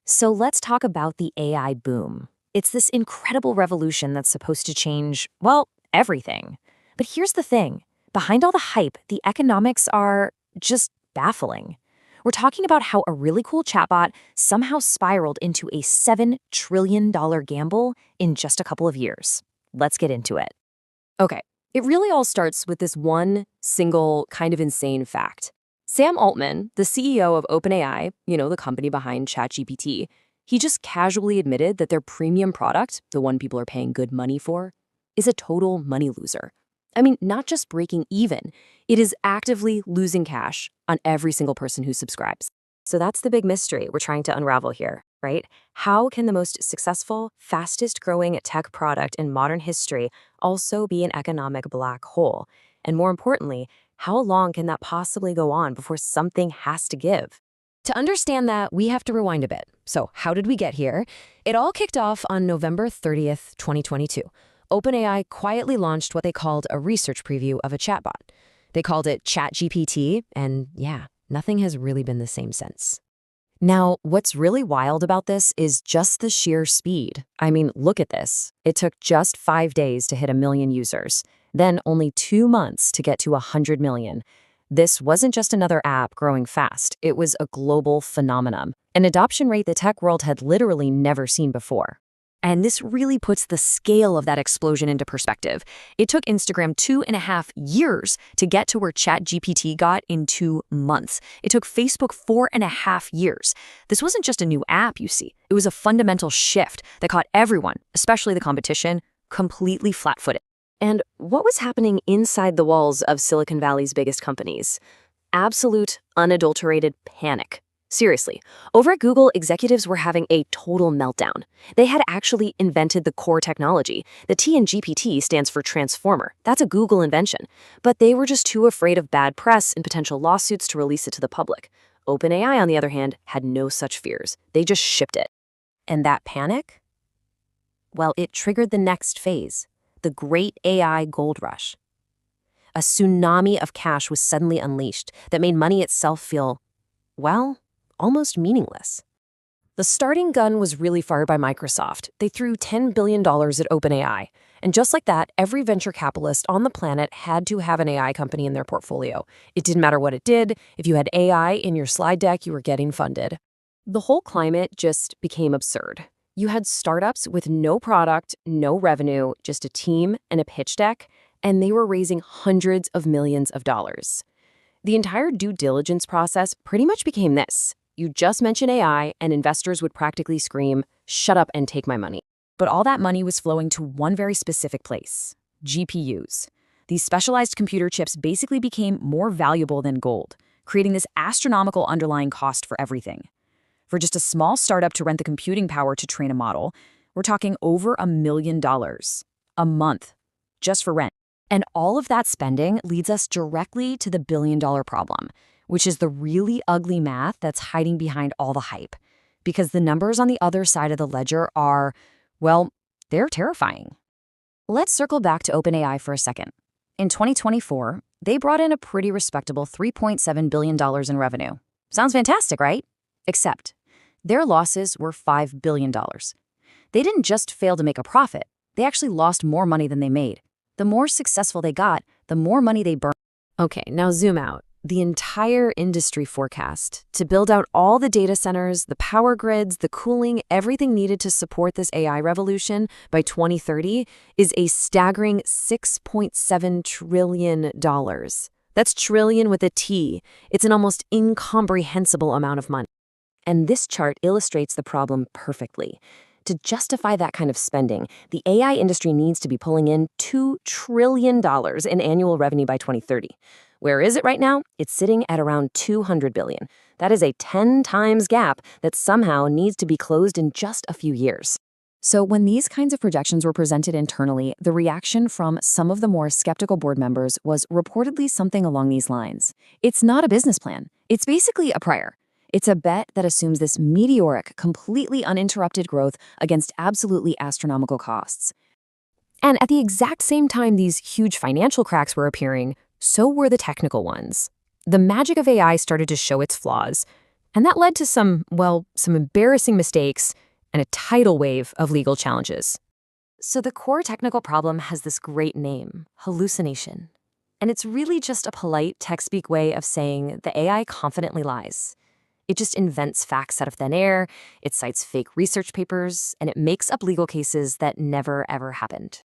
So let's talk about the AI boom. It's this incredible revolution that's supposed to change, well, everything. But here's the thing. Behind all the hype, the economics are just baffling. We're talking about how a really cool chatbot somehow spiraled into a $7 trillion gamble in just a couple of years. Let's get into it. Okay, it really all starts with this one single kind of insane fact. Sam Altman, the CEO of OpenAI, the company behind ChatGPT, he just casually admitted that their premium product, the one people are paying good money for, is a total money loser. I mean, not just breaking even, it is actively losing cash on every single person who subscribes. So that's the big mystery we're trying to unravel here, right? How can the most successful, fastest growing tech product in modern history also be an economic black hole? And more importantly, how long can that possibly go on before something has to give? To understand that, we have to rewind a bit. So how did we get here? It all kicked off on November 30th, 2022. OpenAI quietly launched what they called a research preview of a chatbot. They called it ChatGPT, and yeah, nothing has really been the same since. Now, what's really wild about this is just the sheer speed. I mean, look at this. It took just 5 days to hit 1 million users, then only 2 months to get to 100 million. This wasn't just another app growing fast. It was a global phenomenon, an adoption rate the tech world had literally never seen before. And this really puts the scale of that explosion into perspective. It took Instagram 2.5 years to get to where ChatGPT got in 2 months. It took Facebook 4.5 years. This wasn't just a new app, you see. It was a fundamental shift that caught everyone, especially the competition, completely flat-footed. And what was happening inside the walls of Silicon Valley's biggest companies? Absolute, unadulterated panic. Seriously, over at Google, executives were having a total meltdown. They had actually invented the core technology. The T in GPT stands for transformer. That's a Google invention. But they were just too afraid of bad press and potential lawsuits to release it to the public. OpenAI, on the other hand, had no such fears. They just shipped it. And that panic? Well, it triggered the next phase, the great AI gold rush. A tsunami of cash was suddenly unleashed that made money itself feel, well, almost meaningless. The starting gun was really fired by Microsoft. They threw $10 billion at OpenAI. And just like that, every venture capitalist on the planet had to have an AI company in their portfolio. It didn't matter what it did. If you had AI in your slide deck, you were getting funded. The whole climate just became absurd. You had startups with no product, no revenue, just a team and a pitch deck, and they were raising hundreds of millions of dollars. The entire due diligence process pretty much became this. You just mention AI, and investors would practically scream, "Shut up and take my money." But all that money was flowing to one very specific place: GPUs. These specialized computer chips basically became more valuable than gold, creating this astronomical underlying cost for everything. For just a small startup to rent the computing power to train a model, we're talking over $1 million a month just for rent. And all of that spending leads us directly to the billion-dollar problem, which is the really ugly math that's hiding behind all the hype. Because the numbers on the other side of the ledger are, well, they're terrifying. Let's circle back to OpenAI for a second. In 2024, they brought in a pretty respectable $3.7 billion in revenue. Sounds fantastic, right? Except their losses were $5 billion. They didn't just fail to make a profit. They actually lost more money than they made. The more successful they got, the more money they burned. Okay, now zoom out. The entire industry forecast to build out all the data centers, the power grids, the cooling, everything needed to support this AI revolution by 2030 is a staggering $6.7 trillion. That's trillion with a T. It's an almost incomprehensible amount of money. And this chart illustrates the problem perfectly. To justify that kind of spending, the AI industry needs to be pulling in $2 trillion in annual revenue by 2030. Where is it right now? It's sitting at around $200 billion. That is a 10 times gap that somehow needs to be closed in just a few years. So when these kinds of projections were presented internally, the reaction from some of the more skeptical board members was reportedly something along these lines. It's not a business plan. It's basically a prayer. It's a bet that assumes this meteoric, completely uninterrupted growth against absolutely astronomical costs. And at the exact same time these huge financial cracks were appearing, so were the technical ones. The magic of AI started to show its flaws. And that led to some embarrassing mistakes and a tidal wave of legal challenges. So the core technical problem has this great name, hallucination. And it's really just a polite text-speak way of saying the AI confidently lies. It just invents facts out of thin air, it cites fake research papers, and it makes up legal cases that never ever happened.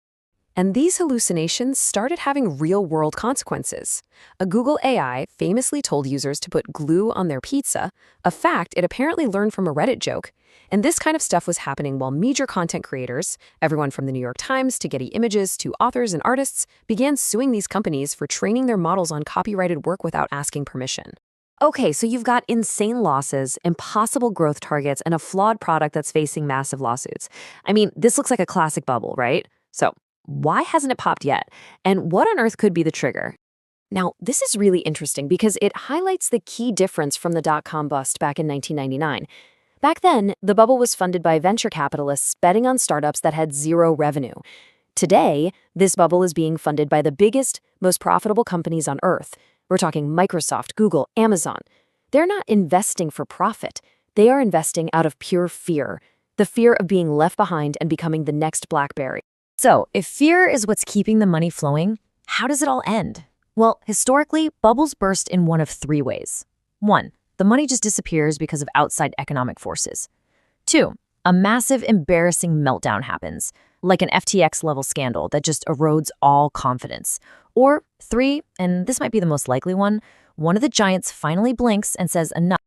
And these hallucinations started having real-world consequences. A Google AI famously told users to put glue on their pizza, a fact it apparently learned from a Reddit joke. And this kind of stuff was happening while major content creators, everyone from the New York Times to Getty Images to authors and artists, began suing these companies for training their models on copyrighted work without asking permission. Okay, so you've got insane losses, impossible growth targets, and a flawed product that's facing massive lawsuits. I mean, this looks like a classic bubble, right? So, why hasn't it popped yet? And what on earth could be the trigger? Now, this is really interesting because it highlights the key difference from the dot-com bust back in 1999. Back then, the bubble was funded by venture capitalists betting on startups that had zero revenue. Today, this bubble is being funded by the biggest, most profitable companies on Earth. We're talking Microsoft, Google, Amazon. They're not investing for profit. They are investing out of pure fear, the fear of being left behind and becoming the next BlackBerry. So, if fear is what's keeping the money flowing, how does it all end? Well, historically, bubbles burst in one of three ways. 1. The money just disappears because of outside economic forces. 2. A massive, embarrassing meltdown happens, like an FTX-level scandal that just erodes all confidence. Or 3, and this might be the most likely one of the giants finally blinks and says enough.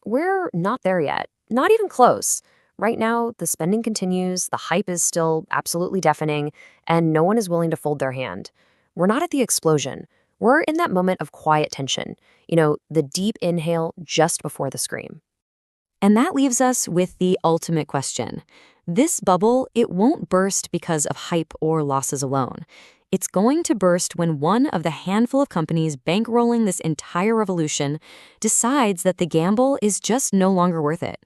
We're not there yet, not even close. Right now, the spending continues, the hype is still absolutely deafening, and no one is willing to fold their hand. We're not at the explosion. We're in that moment of quiet tension, the deep inhale just before the scream. And that leaves us with the ultimate question. This bubble, it won't burst because of hype or losses alone. It's going to burst when one of the handful of companies bankrolling this entire revolution decides that the gamble is just no longer worth it.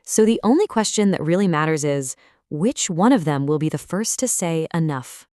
So the only question that really matters is, which one of them will be the first to say enough?